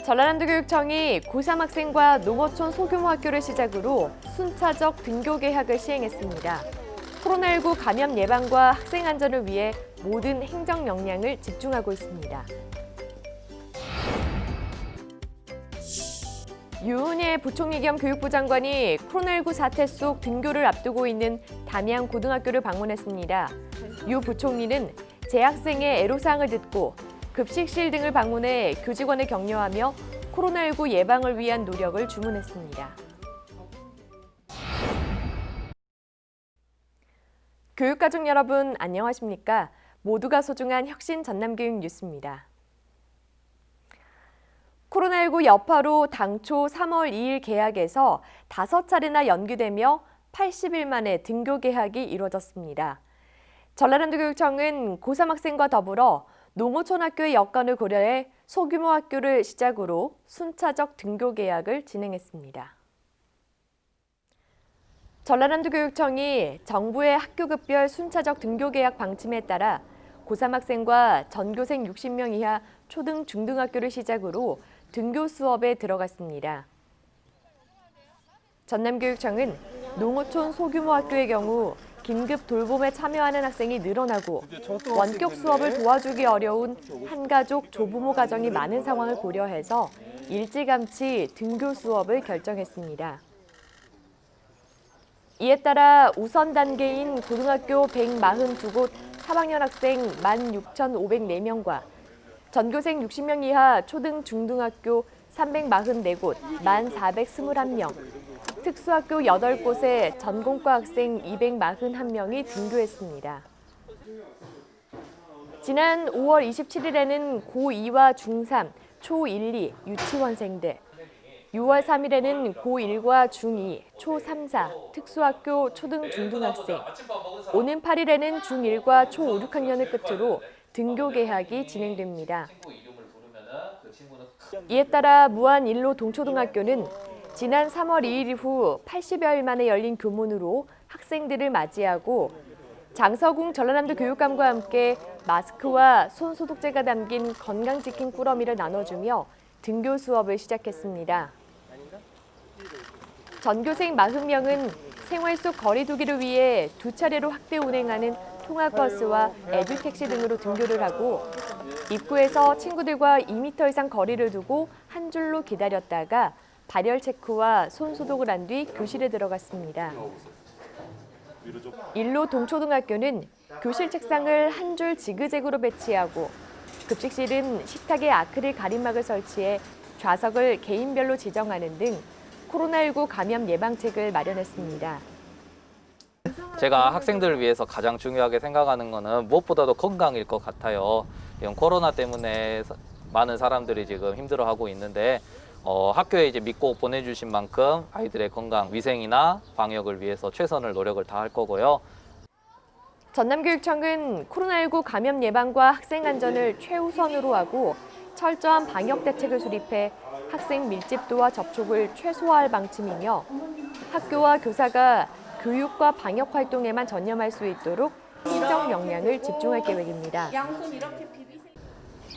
전라남도교육청이 고3 학생과 농어촌 소규모 학교를 시작으로 순차적 등교 개학을 시행했습니다. 코로나19 감염 예방과 학생 안전을 위해 모든 행정 역량을 집중하고 있습니다. 유은혜 부총리 겸 교육부 장관이 코로나19 사태 속 등교를 앞두고 있는 담양 고등학교를 방문했습니다. 유 부총리는 재학생의 애로사항을 듣고 급식실 등을 방문해 교직원을 격려하며 코로나19 예방을 위한 노력을 주문했습니다. 교육가족 여러분 안녕하십니까? 모두가 소중한 혁신 전남교육 뉴스입니다. 코로나19 여파로 당초 3월 2일 개학에서 5차례나 연기되며 80일 만에 등교 개학이 이루어졌습니다. 전라남도교육청은 고3 학생과 더불어 농어촌 학교의 여건을 고려해 소규모 학교를 시작으로 순차적 등교 개학을 진행했습니다. 전라남도교육청이 정부의 학교급별 순차적 등교 개학 방침에 따라 고3 학생과 전교생 60명 이하 초등, 중등학교를 시작으로 등교 수업에 들어갔습니다. 전남교육청은 농어촌 소규모 학교의 경우 긴급 돌봄에 참여하는 학생이 늘어나고 원격 수업을 도와주기 어려운 한가족 조부모 가정이 많은 상황을 고려해서 일찌감치 등교 수업을 결정했습니다. 이에 따라 우선 단계인 고등학교 142곳 3학년 학생 16,504명과 전교생 60명 이하 초등, 중등학교 344곳 1,421명, 특수학교 8곳의 전공과 학생 241명이 등교했습니다. 지난 5월 27일에는 고2와 중3, 초1, 2 유치원생들, 6월 3일에는 고1과 중2, 초3, 4 특수학교 초등, 중등학생, 오는 8일에는 중1과 초5, 6학년을 끝으로 등교 개학이 진행됩니다. 이에 따라 무안 일로 동초등학교는 지난 3월 2일 이후 80여일 만에 열린 교문으로 학생들을 맞이하고 장서궁 전라남도 교육감과 함께 마스크와 손 소독제가 담긴 건강지킴 꾸러미를 나눠주며 등교 수업을 시작했습니다. 전교생 40명은 생활 속 거리 두기를 위해 2차례로 확대 운행하는 통학버스와 에듀택시 등으로 등교를 하고 입구에서 친구들과 2m 이상 거리를 두고 한 줄로 기다렸다가 발열 체크와 손 소독을 한 뒤 교실에 들어갔습니다. 일로 동초등학교는 교실 책상을 한 줄 지그재그로 배치하고 급식실은 식탁에 아크릴 가림막을 설치해 좌석을 개인별로 지정하는 등 코로나19 감염 예방책을 마련했습니다. 제가 학생들을 위해서 가장 중요하게 생각하는 것은 무엇보다도 건강일 것 같아요. 이런 코로나 때문에 많은 사람들이 지금 힘들어하고 있는데 학교에 이제 믿고 보내주신 만큼 아이들의 건강, 위생이나 방역을 위해서 최선을 노력을 다할 거고요. 전남교육청은 코로나19 감염 예방과 학생 안전을 최우선으로 하고 철저한 방역 대책을 수립해 학생 밀집도와 접촉을 최소화할 방침이며 학교와 교사가 교육과 방역 활동에만 전념할 수 있도록 행정 역량을 집중할 계획입니다.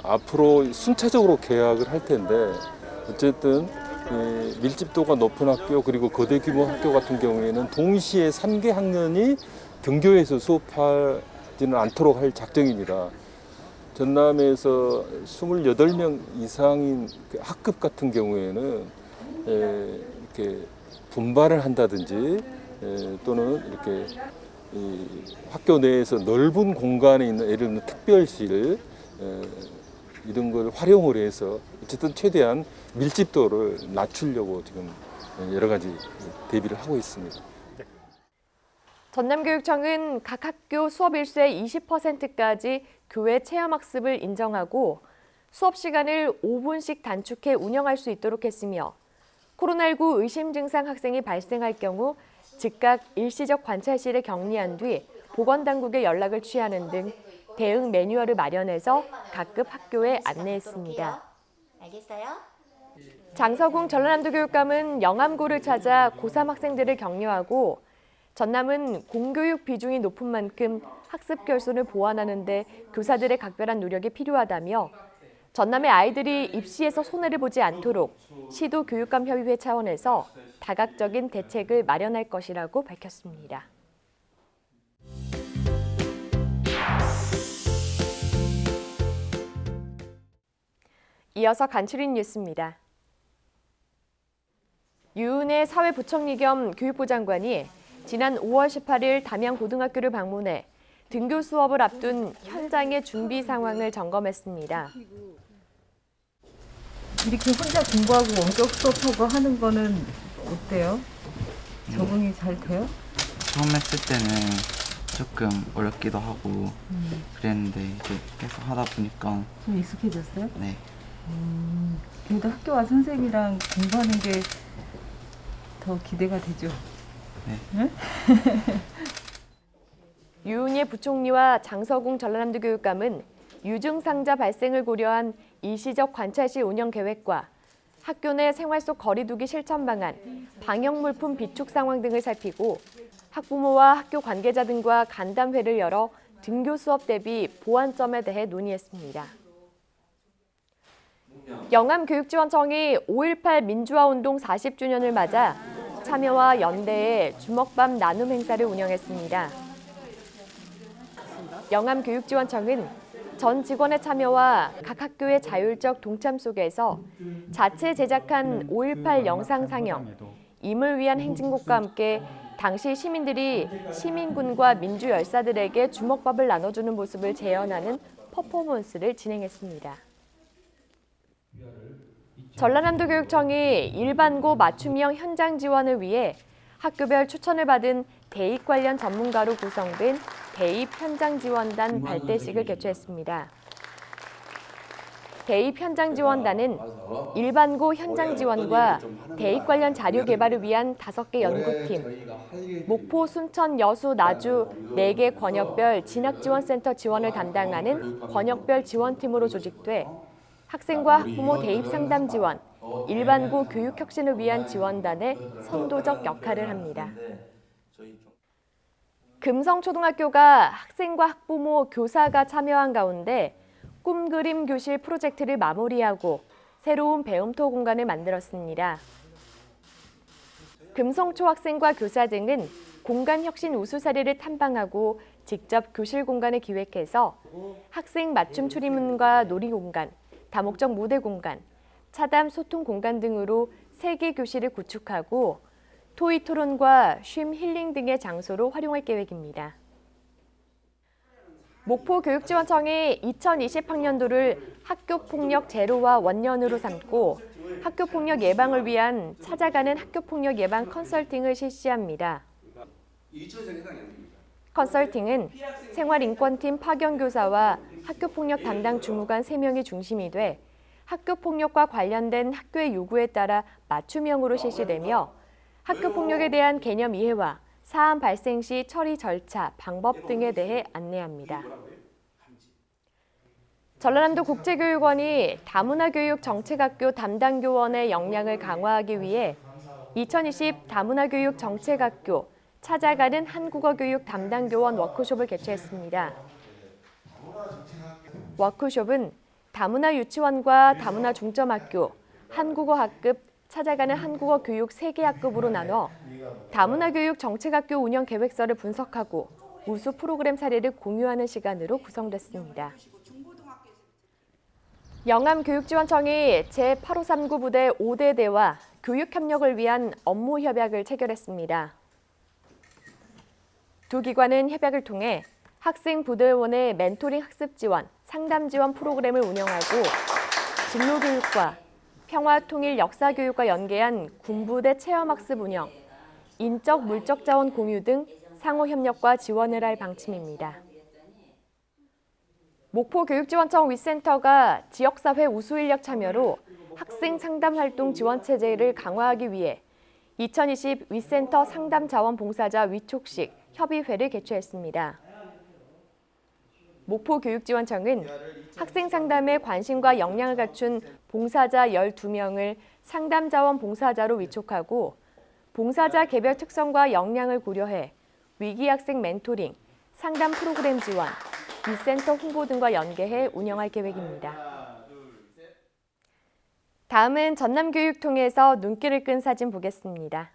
앞으로 순차적으로 개학을 할 텐데 어쨌든 밀집도가 높은 학교 그리고 거대 규모 학교 같은 경우에는 동시에 3개 학년이 등교해서 수업하지는 않도록 할 작정입니다. 전남에서 28명 이상인 학급 같은 경우에는 이렇게 분반을 한다든지 또는 이렇게 학교 내에서 넓은 공간에 있는 예를 들면 특별실 이런 걸 활용을 해서 어쨌든 최대한 밀집도를 낮추려고 지금 여러 가지 대비를 하고 있습니다. 전남교육청은 각 학교 수업 일수의 20%까지 교외 체험학습을 인정하고 수업 시간을 5분씩 단축해 운영할 수 있도록 했으며 코로나19 의심 증상 학생이 발생할 경우 즉각 일시적 관찰실에 격리한 뒤 보건당국에 연락을 취하는 등 대응 매뉴얼을 마련해서 각급 학교에 안내했습니다. 알겠어요? 장서궁 전라남도교육감은 영암고를 찾아 고3 학생들을 격려하고 전남은 공교육 비중이 높은 만큼 학습 결손을 보완하는 데 교사들의 각별한 노력이 필요하다며 전남의 아이들이 입시에서 손해를 보지 않도록 시도교육감협의회 차원에서 다각적인 대책을 마련할 것이라고 밝혔습니다. 이어서 간추린 뉴스입니다. 유은혜 사회부총리 겸 교육부 장관이 지난 5월 18일 담양고등학교를 방문해 등교 수업을 앞둔 현장의 준비 상황을 점검했습니다. 이렇게 혼자 공부하고 원격 수업하고 하는 거는 어때요? 적응이 잘 돼요? 처음 했을 때는 조금 어렵기도 하고 그랬는데 이제 계속 하다 보니까 좀 익숙해졌어요? 네. 그래도 학교 와 선생님이랑 공부하는 게 더 기대가 되죠? 네. 유은혜 부총리와 장서궁 전라남도 교육감은 유증상자 발생을 고려한 일시적 관찰실 운영 계획과 학교 내 생활 속 거리 두기 실천 방안, 방역 물품 비축 상황 등을 살피고 학부모와 학교 관계자 등과 간담회를 열어 등교 수업 대비 보완점에 대해 논의했습니다. 영암교육지원청이 5.18 민주화운동 40주년을 맞아 참여와 연대의 주먹밥 나눔 행사를 운영했습니다. 영암교육지원청은 전 직원의 참여와 각 학교의 자율적 동참 속에서 자체 제작한 5.18 영상 상영, 임을 위한 행진곡과 함께 당시 시민들이 시민군과 민주열사들에게 주먹밥을 나눠주는 모습을 재현하는 퍼포먼스를 진행했습니다. 전라남도 교육청이 일반고 맞춤형 현장 지원을 위해 학교별 추천을 받은 대입 관련 전문가로 구성된 대입 현장 지원단 발대식을 개최했습니다. 대입 현장 지원단은 일반고 현장 지원과 대입 관련 자료 개발을 위한 5개 연구팀, 목포, 순천, 여수, 나주 4개 권역별 진학지원센터 지원을 담당하는 권역별 지원팀으로 조직돼 학생과 학부모 대입 상담 지원, 일반고 교육 혁신을 위한 지원단의 선도적 역할을 합니다. 금성초등학교가 학생과 학부모, 교사가 참여한 가운데 꿈그림 교실 프로젝트를 마무리하고 새로운 배움터 공간을 만들었습니다. 금성초 학생과 교사 등은 공간 혁신 우수 사례를 탐방하고 직접 교실 공간을 기획해서 학생 맞춤 출입문과 놀이 공간, 다목적 무대 공간, 차담 소통 공간 등으로 3개 교실을 구축하고 토의 토론과 쉼 힐링 등의 장소로 활용할 계획입니다. 목포교육지원청이 2020학년도를 학교폭력 제로와 원년으로 삼고 학교폭력 예방을 위한 찾아가는 학교폭력 예방 컨설팅을 실시합니다. 컨설팅은 생활인권팀 파견교사와 학교폭력 담당 주무관 3명이 중심이 돼 학교폭력과 관련된 학교의 요구에 따라 맞춤형으로 실시되며 학교폭력에 대한 개념 이해와 사안 발생 시 처리 절차, 방법 등에 대해 안내합니다. 전라남도 국제교육원이 다문화교육 정책학교 담당 교원의 역량을 강화하기 위해 2020 다문화교육 정책학교 찾아가는 한국어교육 담당 교원 워크숍을 개최했습니다. 워크숍은 다문화 유치원과 다문화 중점학교, 한국어 학급, 찾아가는 한국어 교육 3개 학급으로 나눠 다문화 교육 정책학교 운영 계획서를 분석하고 우수 프로그램 사례를 공유하는 시간으로 구성됐습니다. 영암교육지원청이 제8539 부대 5대대와 교육협력을 위한 업무 협약을 체결했습니다. 두 기관은 협약을 통해 학생 부대원의 멘토링 학습 지원, 상담 지원 프로그램을 운영하고 진로교육과 평화 통일 역사 교육과 연계한 군부대 체험학습 운영, 인적 물적 자원 공유 등 상호 협력과 지원을 할 방침입니다. 목포교육지원청 위센터가 지역사회 우수 인력 참여로 학생 상담 활동 지원 체제를 강화하기 위해 2020 위센터 상담 자원 봉사자 위촉식 협의회를 개최했습니다. 목포교육지원청은 학생 상담에 관심과 역량을 갖춘 봉사자 12명을 상담자원 봉사자로 위촉하고 봉사자 개별 특성과 역량을 고려해 위기학생 멘토링, 상담 프로그램 지원, 위센터 홍보 등과 연계해 운영할 계획입니다. 다음은 전남교육통에서 눈길을 끈 사진 보겠습니다.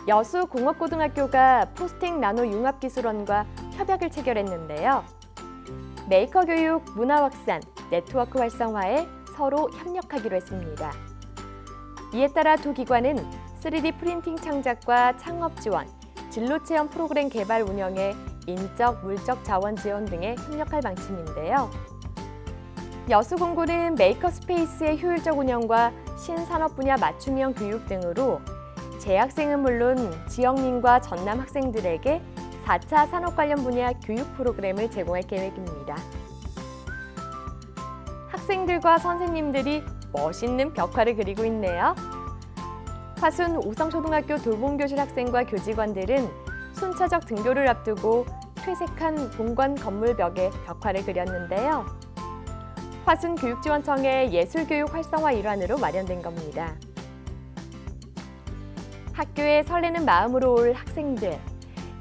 여수공업고등학교가 포스팅 나노 융합기술원과 협약을 체결했는데요. 메이커 교육, 문화 확산, 네트워크 활성화에 서로 협력하기로 했습니다. 이에 따라 두 기관은 3D 프린팅 창작과 창업 지원, 진로 체험 프로그램 개발 운영에 인적, 물적 자원 지원 등에 협력할 방침인데요. 여수공고는 메이커 스페이스의 효율적 운영과 신산업 분야 맞춤형 교육 등으로 재학생은 물론 지역민과 전남 학생들에게 4차 산업 관련 분야 교육 프로그램을 제공할 계획입니다. 학생들과 선생님들이 멋있는 벽화를 그리고 있네요. 화순 오성초등학교 돌봄교실 학생과 교직원들은 순차적 등교를 앞두고 퇴색한 본관 건물 벽에 벽화를 그렸는데요. 화순 교육지원청의 예술교육 활성화 일환으로 마련된 겁니다. 학교에 설레는 마음으로 올 학생들,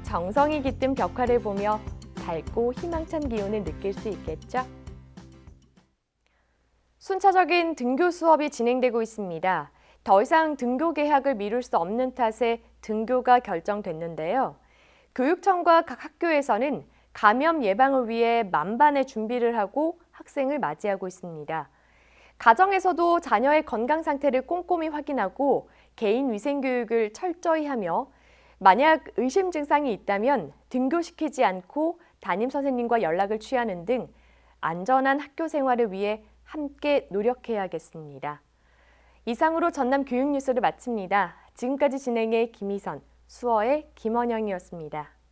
정성이 깃든 벽화를 보며 밝고 희망찬 기운을 느낄 수 있겠죠? 순차적인 등교 수업이 진행되고 있습니다. 더 이상 등교 개학을 미룰 수 없는 탓에 등교가 결정됐는데요. 교육청과 각 학교에서는 감염 예방을 위해 만반의 준비를 하고 학생을 맞이하고 있습니다. 가정에서도 자녀의 건강 상태를 꼼꼼히 확인하고 개인 위생 교육을 철저히 하며 만약 의심 증상이 있다면 등교시키지 않고 담임 선생님과 연락을 취하는 등 안전한 학교 생활을 위해 함께 노력해야겠습니다. 이상으로 전남 교육 뉴스를 마칩니다. 지금까지 진행의 김희선, 수어의 김원영이었습니다.